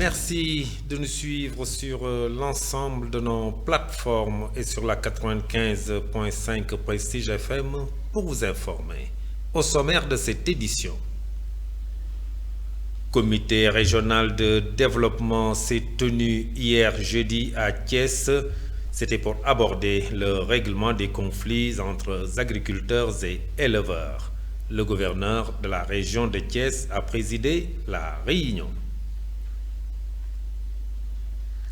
Merci de nous suivre sur l'ensemble de nos plateformes et sur la 95.5 Prestige FM pour vous informer. Au sommaire de cette édition, Comité régional de développement s'est tenu hier jeudi à Thiès. C'était pour aborder le règlement des conflits entre agriculteurs et éleveurs. Le gouverneur de la région de Thiès a présidé la réunion.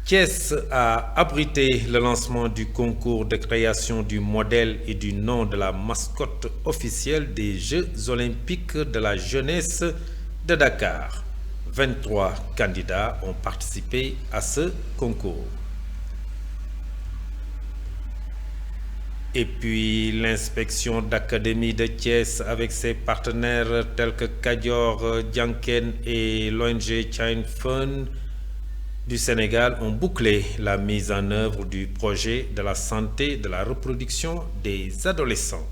Thiès a abrité le lancement du concours de création du modèle et du nom de la mascotte officielle des Jeux olympiques de la jeunesse de Dakar. 23 candidats ont participé à ce concours. Et puis l'inspection d'académie de Thiès avec ses partenaires tels que Kadior, Dianken et l'ONG Child Fund du Sénégal ont bouclé la mise en œuvre du projet de la santé de la reproduction des adolescents.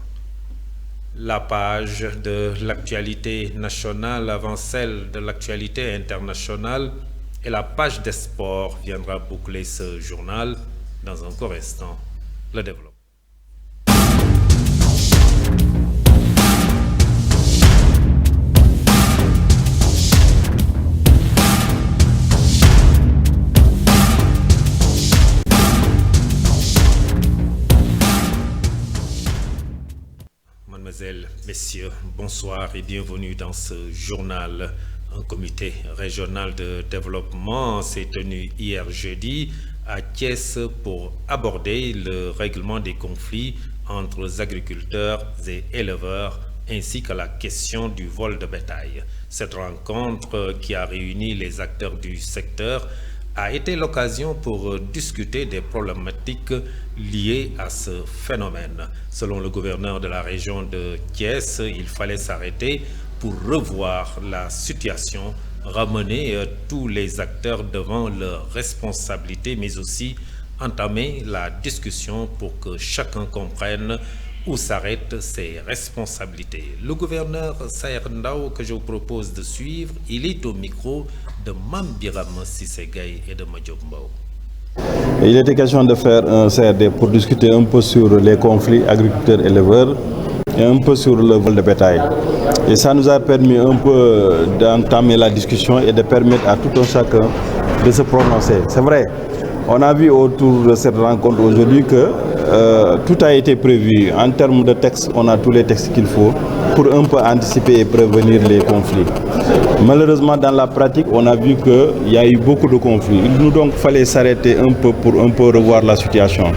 La page de l'actualité nationale avant celle de l'actualité internationale et la page des sports viendra boucler ce journal. Dans un court instant, le développement. Mesdemoiselles, Messieurs, bonsoir et bienvenue dans ce journal. Un comité régional de développement s'est tenu hier jeudi à Thiès pour aborder le règlement des conflits entre agriculteurs et éleveurs ainsi que la question du vol de bétail. Cette rencontre qui a réuni les acteurs du secteur a été l'occasion pour discuter des problématiques liées à ce phénomène. Selon le gouverneur de la région de Thiès, il fallait s'arrêter pour revoir la situation, ramener tous les acteurs devant leurs responsabilités, mais aussi entamer la discussion pour que chacun comprenne où s'arrêtent ses responsabilités. Le gouverneur Saher Ndao, que je vous propose de suivre, il est au micro de Mambiram Sissegay et de Madiop Mbao. Il était question de faire un CRD pour discuter un peu sur les conflits agriculteurs-éleveurs et un peu sur le vol de bétail. Et ça nous a permis un peu d'entamer la discussion et de permettre à tout un chacun de se prononcer. C'est vrai, on a vu autour de cette rencontre aujourd'hui que tout a été prévu. En termes de texte, on a tous les textes qu'il faut pour un peu anticiper et prévenir les conflits. Malheureusement, dans la pratique, on a vu qu'il y a eu beaucoup de conflits. Il nous donc fallait s'arrêter un peu pour un peu revoir la situation.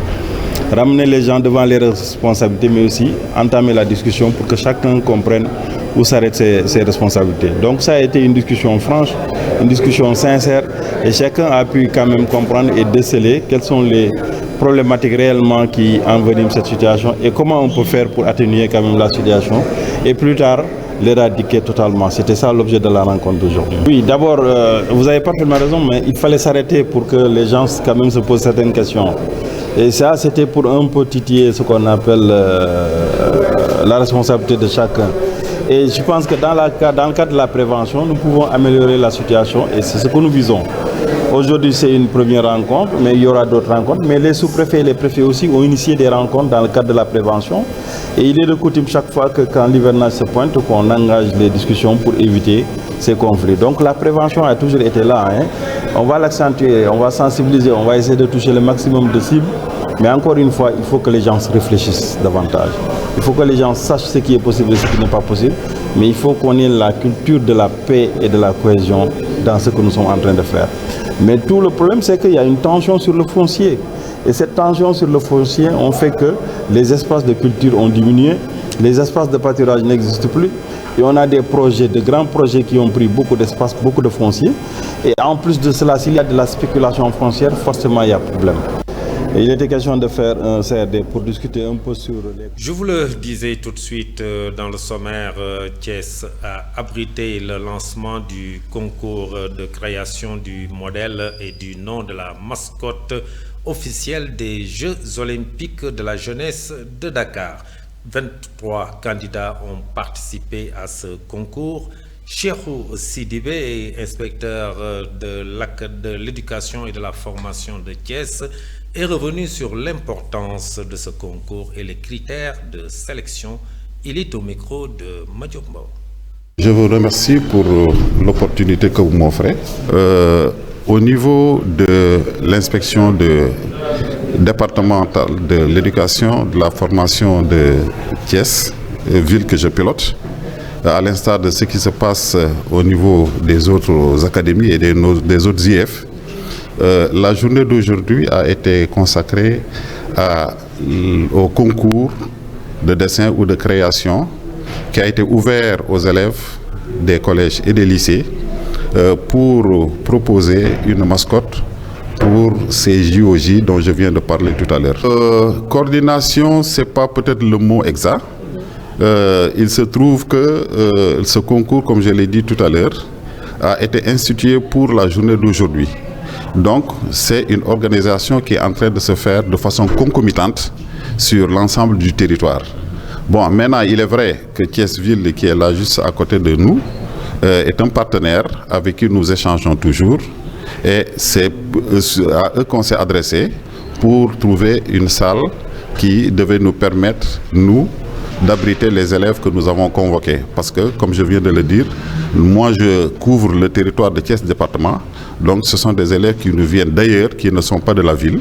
Ramener les gens devant les responsabilités, mais aussi entamer la discussion pour que chacun comprenne où s'arrêtent ses responsabilités. Donc ça a été une discussion franche, une discussion sincère, et chacun a pu quand même comprendre et déceler quelles sont les problématiques réellement qui enveniment cette situation et comment on peut faire pour atténuer quand même la situation et plus tard l'éradiquer totalement. C'était ça l'objet de la rencontre d'aujourd'hui. Oui, d'abord, vous avez parfaitement raison, mais il fallait s'arrêter pour que les gens quand même se posent certaines questions. Et ça, c'était pour un peu titiller ce qu'on appelle la responsabilité de chacun. Et je pense que dans le cadre de la prévention, nous pouvons améliorer la situation et c'est ce que nous visons. Aujourd'hui, c'est une première rencontre, mais il y aura d'autres rencontres. Mais les sous-préfets et les préfets aussi ont initié des rencontres dans le cadre de la prévention. Et il est de coutume chaque fois que quand l'hivernage se pointe, qu'on engage les discussions pour éviter ces conflits. Donc la prévention a toujours été là. On va l'accentuer, on va sensibiliser, on va essayer de toucher le maximum de cibles. Mais encore une fois, il faut que les gens se réfléchissent davantage. Il faut que les gens sachent ce qui est possible et ce qui n'est pas possible. Mais il faut qu'on ait la culture de la paix et de la cohésion dans ce que nous sommes en train de faire. Mais tout le problème, c'est qu'il y a une tension sur le foncier. Et cette tension sur le foncier, on fait que les espaces de culture ont diminué, les espaces de pâturage n'existent plus. Et on a des projets, de grands projets qui ont pris beaucoup d'espace, beaucoup de foncier. Et en plus de cela, s'il y a de la spéculation foncière, forcément il y a problème. Et il était question de faire un CRD pour discuter un peu sur les... Je vous le disais tout de suite dans le sommaire, Thiès a abrité le lancement du concours de création du modèle et du nom de la mascotte officielle des Jeux olympiques de la jeunesse de Dakar. 23 candidats ont participé à ce concours Cheikhou Sidibé, inspecteur de l'éducation et de la formation de Thiès, est revenu sur l'importance de ce concours et les critères de sélection. Il est au micro de Madiombo. Je vous remercie pour l'opportunité que vous m'offrez. Au niveau de l'inspection départementale de l'éducation, de la formation de Thiès, ville que je pilote, à l'instar de ce qui se passe au niveau des autres académies et des autres IF, la journée d'aujourd'hui a été consacrée au concours de dessin ou de création qui a été ouvert aux élèves des collèges et des lycées pour proposer une mascotte pour ces JOJ dont je viens de parler tout à l'heure. Coordination, ce n'est pas peut-être le mot exact. Il se trouve que ce concours, comme je l'ai dit tout à l'heure, a été institué pour la journée d'aujourd'hui. Donc, c'est une organisation qui est en train de se faire de façon concomitante sur l'ensemble du territoire. Bon, maintenant, il est vrai que Thiès-Ville, qui est là juste à côté de nous, est un partenaire avec qui nous échangeons toujours. Et c'est à eux qu'on s'est adressé pour trouver une salle qui devait nous permettre, nous, d'abriter les élèves que nous avons convoqués. Parce que, comme je viens de le dire, moi je couvre le territoire de Thiès département. Donc ce sont des élèves qui nous viennent d'ailleurs, qui ne sont pas de la ville.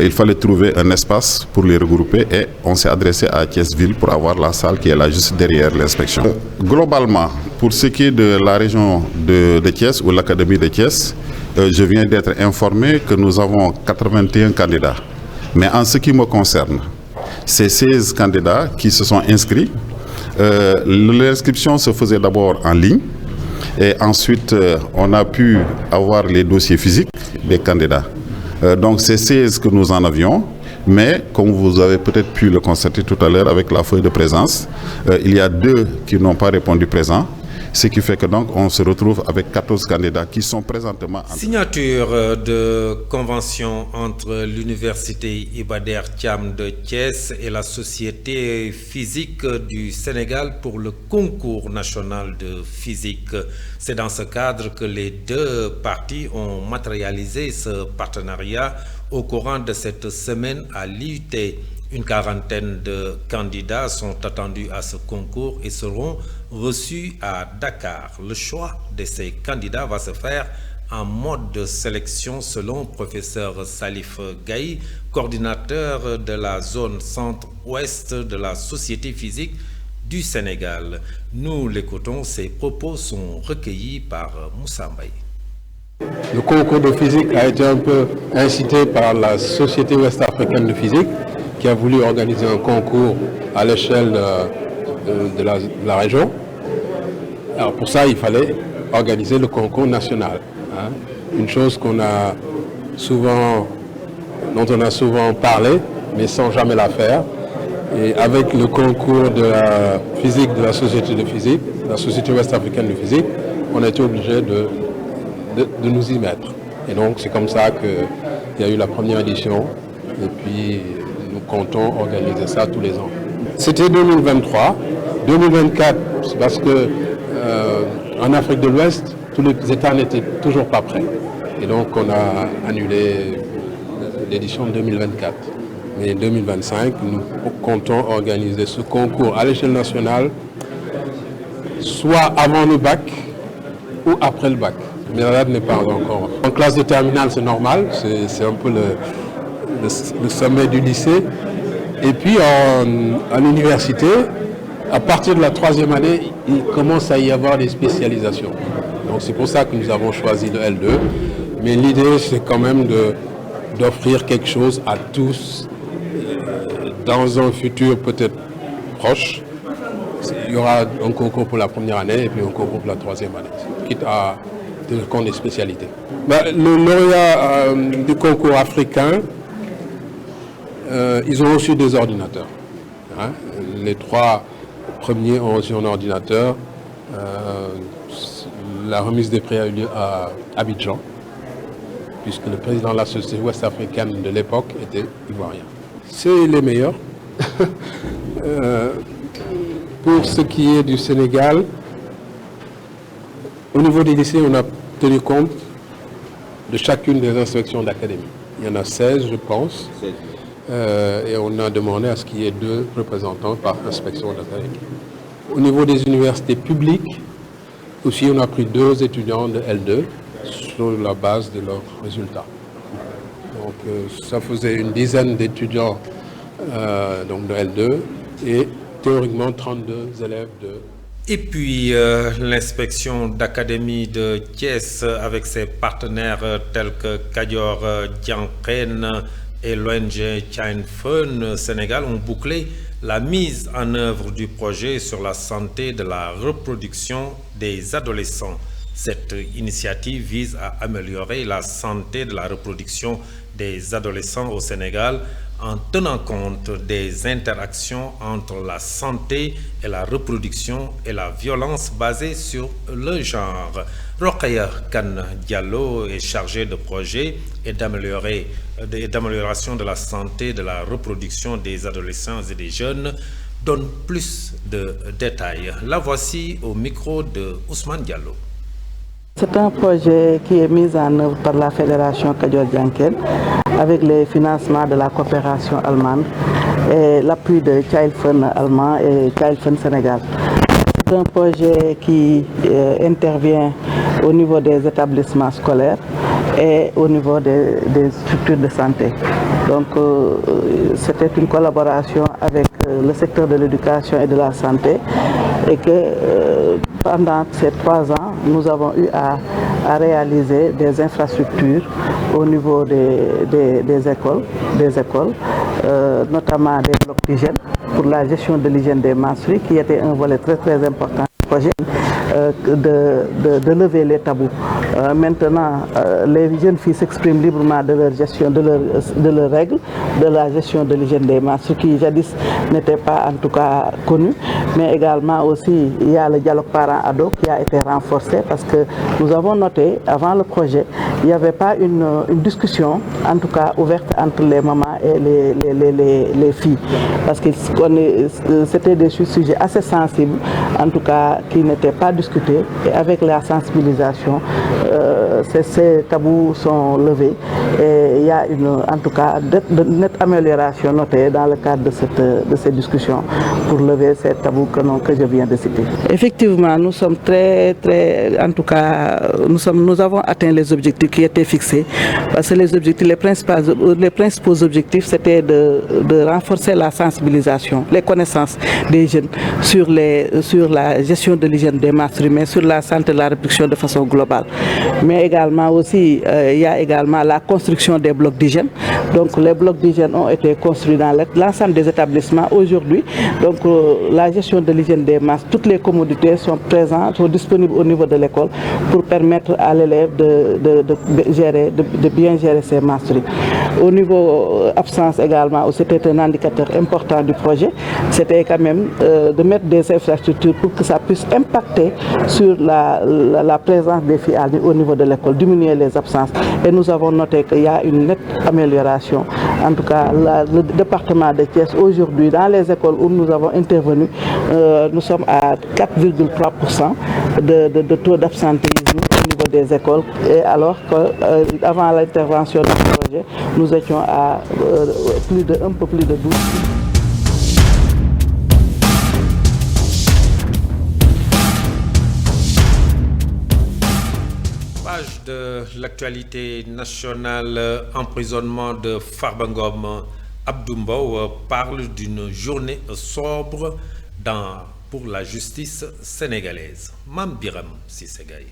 Il fallait trouver un espace pour les regrouper et on s'est adressé à Thiès-Ville pour avoir la salle qui est là juste derrière l'inspection. Globalement, pour ce qui est de la région de Thiès ou l'académie de Thiès, je viens d'être informé que nous avons 81 candidats. Mais en ce qui me concerne, c'est 16 candidats qui se sont inscrits. L'inscription se faisait d'abord en ligne et ensuite on a pu avoir les dossiers physiques des candidats. Donc c'est 16 que nous en avions, mais comme vous avez peut-être pu le constater tout à l'heure avec la feuille de présence, il y a 2 qui n'ont pas répondu présent. Ce qui fait que donc on se retrouve avec 14 candidats qui sont présentement en... Signature de convention entre l'université Iba Der Thiam de Thiès et la Société physique du Sénégal pour le concours national de physique. C'est dans ce cadre que les 2 parties ont matérialisé ce partenariat au courant de cette semaine à l'IUT. Une quarantaine de candidats sont attendus à ce concours et seront reçus à Dakar. Le choix de ces candidats va se faire en mode de sélection selon professeur Salif Gaye, coordinateur de la zone centre-ouest de la Société physique du Sénégal. Nous l'écoutons, ses propos sont recueillis par Moussa Mbaye. Le concours de physique a été un peu incité par la Société ouest-africaine de physique qui a voulu organiser un concours à l'échelle de la région. Alors pour ça, il fallait organiser le concours national. Hein. Une chose dont on a souvent parlé, mais sans jamais la faire. Et avec le concours de la physique de la Société de physique, la Société ouest-africaine de physique, on a été obligé de nous y mettre. Et donc c'est comme ça qu'il y a eu la première édition. Et puis nous comptons organiser ça tous les ans. C'était 2023. 2024, c'est parce que en Afrique de l'Ouest, tous les États n'étaient toujours pas prêts. Et donc on a annulé l'édition 2024. Mais 2025, nous comptons organiser ce concours à l'échelle nationale, soit avant le bac ou après le bac. Mais la date n'est pas encore. En classe de terminale, c'est normal, c'est un peu le sommet du lycée. Et puis à l'université, à partir de la 3e année, il commence à y avoir des spécialisations. Donc c'est pour ça que nous avons choisi le L2. Mais l'idée, c'est quand même d'offrir quelque chose à tous dans un futur peut-être proche. Il y aura un concours pour la première année et puis un concours pour la 3e année, quitte à tenir compte des spécialités. Le lauréat du concours africain, ils ont reçu des ordinateurs. Hein. Les 3 premiers ont reçu un ordinateur. La remise des prix a eu lieu à Abidjan, puisque le président de la société ouest-africaine de l'époque était ivoirien. C'est les meilleurs. Pour ce qui est du Sénégal, Au niveau des lycées, on a tenu compte de chacune des inspections d'académie. Il y en a 16, je pense. Et on a demandé à ce qu'il y ait 2 représentants par inspection d'académie. Au niveau des universités publiques, aussi, on a pris 2 étudiants de L2 sur la base de leurs résultats. Donc, ça faisait une dizaine d'étudiants donc de L2 et théoriquement 32 élèves de... Et puis, l'inspection d'académie de Thiès avec ses partenaires tels que Kadior Diankren et l'ONG Chine Fun Sénégal ont bouclé la mise en œuvre du projet sur la santé de la reproduction des adolescents. Cette initiative vise à améliorer la santé de la reproduction des adolescents au Sénégal en tenant compte des interactions entre la santé et la reproduction et la violence basée sur le genre. Rokhaya Kane Diallo est chargé de projet et d'amélioration de la santé de la reproduction des adolescents et des jeunes. Donne plus de détails. La voici au micro de Ousmane Diallo. C'est un projet qui est mis en œuvre par la Fédération Kadior Diankren avec les financements de la coopération allemande et l'appui de Child Fund allemand et Child Fund Sénégal. C'est un projet qui intervient au niveau des établissements scolaires et au niveau des structures de santé. Donc c'était une collaboration avec le secteur de l'éducation et de la santé et que pendant ces 3 ans, nous avons eu à réaliser des infrastructures au niveau des écoles, notamment des blocs d'hygiène pour la gestion de l'hygiène des menstrues, qui était un volet très important du projet, de lever les tabous. Maintenant, les jeunes filles s'expriment librement de leur gestion, de leurs règles, de la gestion de l'hygiène des menstrues, qui jadis n'était pas en tout cas connu. Mais également aussi, il y a le dialogue parents-ados qui a été renforcé parce que nous avons noté, avant le projet, il n'y avait pas une discussion, en tout cas ouverte entre les mamans et les filles. Parce que c'était des sujets assez sensibles, en tout cas qui n'étaient pas discutés. Et avec la sensibilisation, ces tabous sont levés. Et il y a en tout cas de nette amélioration notée dans le cadre de ces discussions pour lever ces tabous que je viens de citer. Effectivement, nous sommes en tout cas, nous avons atteint les objectifs qui étaient fixés. Parce que les principaux objectifs, c'était de renforcer la sensibilisation, les connaissances des jeunes sur la gestion de l'hygiène des menstrues, mais sur la santé de la reproduction de façon globale. Mais également aussi, il y a également la construction des blocs d'hygiène. Donc les blocs d'hygiène ont été construits dans l'ensemble des établissements aujourd'hui. Donc la gestion de l'hygiène des masques, toutes les commodités sont présentes, sont disponibles au niveau de l'école pour permettre à l'élève de bien gérer ses menstrues. Au niveau absence également, c'était un indicateur important du projet. C'était quand même de mettre des infrastructures pour que ça puisse impacter sur la présence des filles au niveau de l'école, diminuer les absences. Et nous avons noté qu'il y a une nette amélioration. En tout cas, le département de Thiès, aujourd'hui, dans les écoles où nous avons intervenu, nous sommes à 4,3% de taux d'absentéisme au niveau des écoles. Et alors qu'avant l'intervention du projet, nous étions à un peu plus de 12%. De l'actualité nationale, emprisonnement de Farba Ngom. Abdou Mbow parle d'une journée sobre pour la justice sénégalaise. Mam Biram Sissegaye.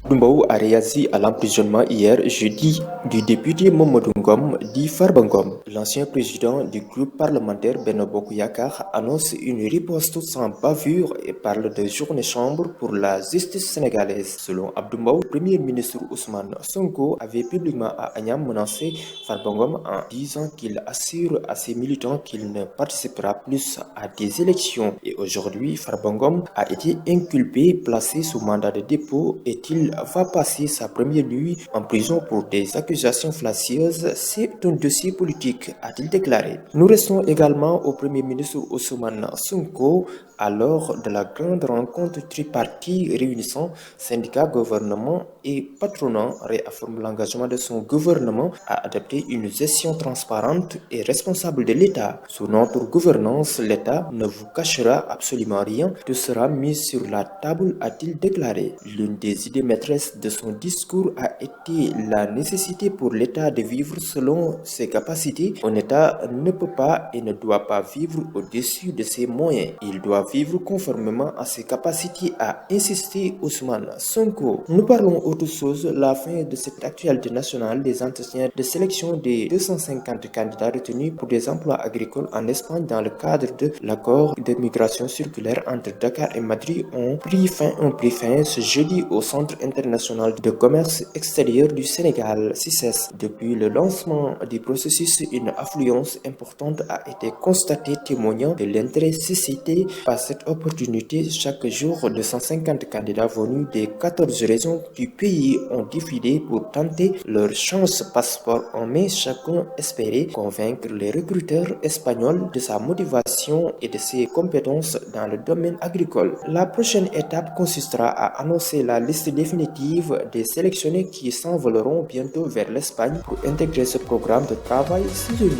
Mbow a réagi à l'emprisonnement hier jeudi du député Mamadou Ngom dit Farba Ngom. L'ancien président du groupe parlementaire Benno Bokk Yakaar annonce une riposte sans bavure et parle de journée sombre pour la justice sénégalaise. Selon Abdou Mbow, le premier ministre Ousmane Sonko avait publiquement à Agnam menacé Farba Ngom en disant qu'il assure à ses militants qu'il ne participera plus à des élections. Et aujourd'hui, Farba Ngom a été inculpé, placé sous mandat de dépôt. Est-il il va passer sa première nuit en prison pour des accusations fallacieuses. C'est un dossier politique, a-t-il déclaré. Nous restons également au Premier ministre Ousmane Sonko à l'heure de la grande rencontre tripartite réunissant syndicats, gouvernement et patronat, réaffirme l'engagement de son gouvernement à adopter une gestion transparente et responsable de l'État. Sous notre gouvernance, l'État ne vous cachera absolument rien, tout sera mis sur la table, a-t-il déclaré. L'une des idées maîtresses de son discours a été la nécessité pour l'État de vivre selon ses capacités. Un État ne peut pas et ne doit pas vivre au-dessus de ses moyens. Il doit vivre conformément à ses capacités, a insisté Ousmane Sonko. Nous parlons autre chose, la fin de cette actualité nationale des entretiens de sélection des 250 candidats retenus pour des emplois agricoles en Espagne dans le cadre de l'accord de migration circulaire entre Dakar et Madrid ont pris fin ce jeudi au Centre international de commerce extérieur du Sénégal, CICES. Depuis le lancement du processus, une affluence importante a été constatée, témoignant de l'intérêt suscité par cette opportunité. Chaque jour, 250 candidats venus des 14 régions du pays ont défilé pour tenter leur chance. Passeport en main, chacun espérait convaincre les recruteurs espagnols de sa motivation et de ses compétences dans le domaine agricole. La prochaine étape consistera à annoncer la liste définitive des sélectionnés qui s'envoleront bientôt vers l'Espagne pour intégrer ce programme de travail saisonnier.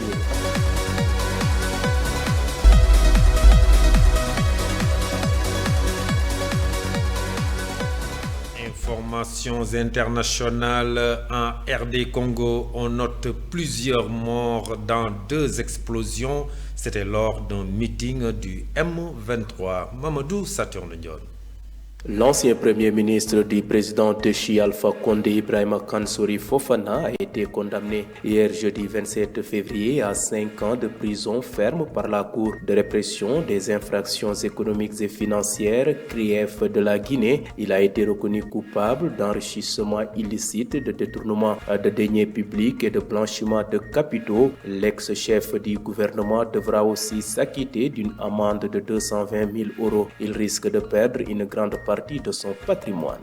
Informations internationales en RD Congo, on note plusieurs morts dans 2 explosions. C'était lors d'un meeting du M23. Mamadou Saturne Dione. L'ancien premier ministre du président Déchi Alpha Condé Ibrahima Kansori Fofana a été condamné hier jeudi 27 février à 5 ans de prison ferme par la Cour de répression des infractions économiques et financières CRIEF de la Guinée. Il a été reconnu coupable d'enrichissement illicite, de détournement de deniers publics et de blanchiment de capitaux. L'ex-chef du gouvernement devra aussi s'acquitter d'une amende de 220 000 €. Il risque de perdre une grande partie de son patrimoine.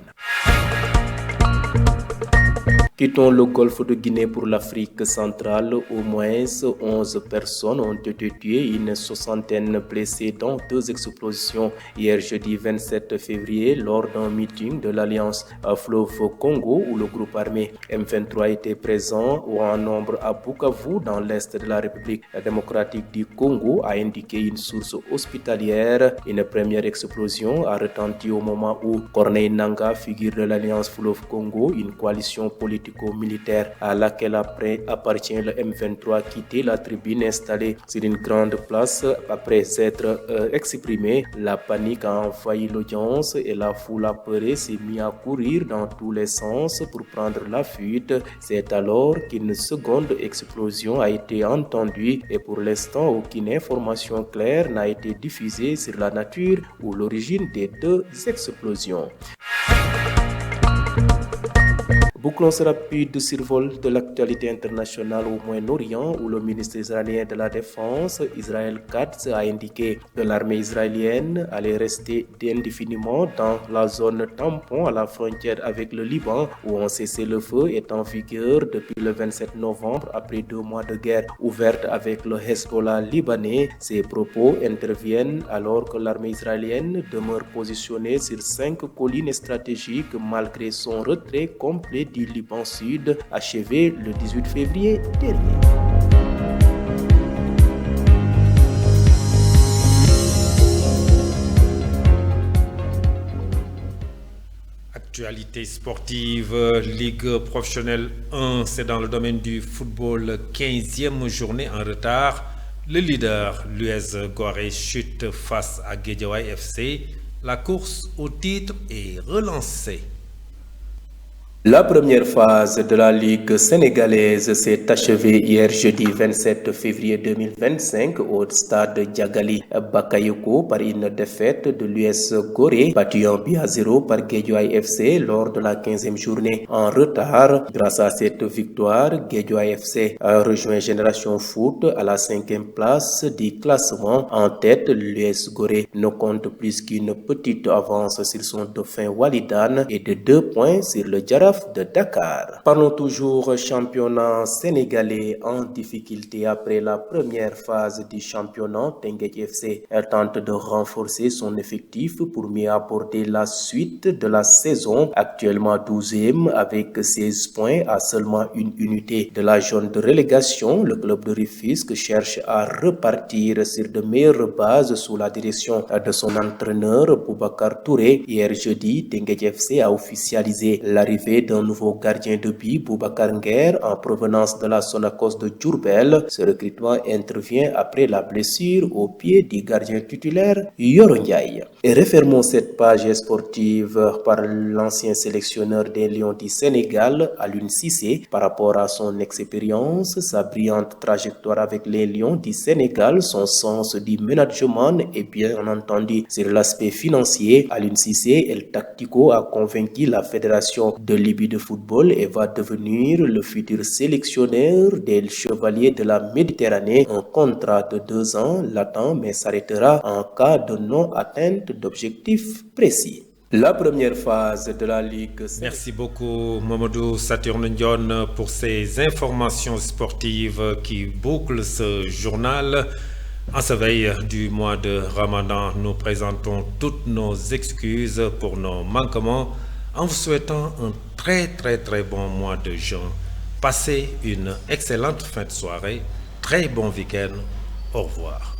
Quittons le golfe de Guinée pour l'Afrique centrale. Au moins 11 personnes ont été tuées, une soixantaine blessées dans 2 explosions hier jeudi 27 février lors d'un meeting de l'Alliance Fleuve Congo où le groupe armé M23 était présent ou en nombre à Bukavu dans l'est de la République démocratique du Congo, a indiqué une source hospitalière. Une première explosion a retenti au moment où Corneille Nangaa, figure de l'Alliance Fleuve Congo, une coalition politico-militaire à laquelle appartient le M23, quitté la tribune installée sur une grande place après s'être exprimé. La panique a envahi l'audience et la foule apeurée s'est mise à courir dans tous les sens pour prendre la fuite. C'est alors qu'une seconde explosion a été entendue et pour l'instant aucune information claire n'a été diffusée sur la nature ou l'origine des 2 explosions. Bouclons ce rapide survol de l'actualité internationale au Moyen-Orient où le ministre israélien de la Défense, Israël Katz, a indiqué que l'armée israélienne allait rester indéfiniment dans la zone tampon à la frontière avec le Liban où un cessez-le-feu est en vigueur depuis le 27 novembre après 2 mois de guerre ouverte avec le Hezbollah libanais. Ces propos interviennent alors que l'armée israélienne demeure positionnée sur 5 collines stratégiques malgré son retrait complet du Liban Sud, achevé le 18 février dernier. Actualité sportive, Ligue professionnelle 1, c'est dans le domaine du football, 15e journée en retard. Le leader, l'US Gorée, chute face à Guédiawaye FC. La course au titre est relancée. La première phase de la Ligue sénégalaise s'est achevée hier jeudi 27 février 2025 au stade Diagali Bakayoko par une défaite de l'US Gorée, battu 1-0 par Guédiawaye FC lors de la 15e journée en retard. Grâce à cette victoire, Guédiawaye FC a rejoint Génération Foot à la 5e place du classement. En tête, l'US Gorée ne compte plus qu'une petite avance sur son dauphin Walidane et de 2 points sur le Jaraaf de Dakar. Parlons toujours championnat sénégalais en difficulté après la première phase du championnat. Teungueth FC tente de renforcer son effectif pour mieux aborder la suite de la saison. Actuellement 12e avec 16 points à seulement une unité de la zone de relégation. Le club de Rufisque cherche à repartir sur de meilleures bases sous la direction de son entraîneur Boubacar Touré. Hier jeudi, Teungueth FC a officialisé l'arrivée d'un nouveau gardien de but, Boubacar Nguer, en provenance de la Sonacos de Diourbel. Ce recrutement intervient après la blessure au pied du gardien titulaire Yoro Ndiaye. Et refermons cette page sportive par l'ancien sélectionneur des Lions du Sénégal, Aliou Cissé. Par rapport à son expérience, sa brillante trajectoire avec les Lions du Sénégal, son sens du management et bien entendu sur l'aspect financier, Aliou Cissé, El Tactico, a convaincu la fédération de Libye de football et va devenir le futur sélectionneur des Chevaliers de la Méditerranée. Un contrat de 2 ans l'attend mais s'arrêtera en cas de non-atteinte d'objectifs précis. La première phase de la Ligue. Merci beaucoup Mamadou Saturne Ndione pour ces informations sportives qui bouclent ce journal. En ce veille du mois de Ramadan, nous présentons toutes nos excuses pour nos manquements en vous souhaitant un très bon mois de juin. Passez une excellente fin de soirée, très bon week-end, au revoir.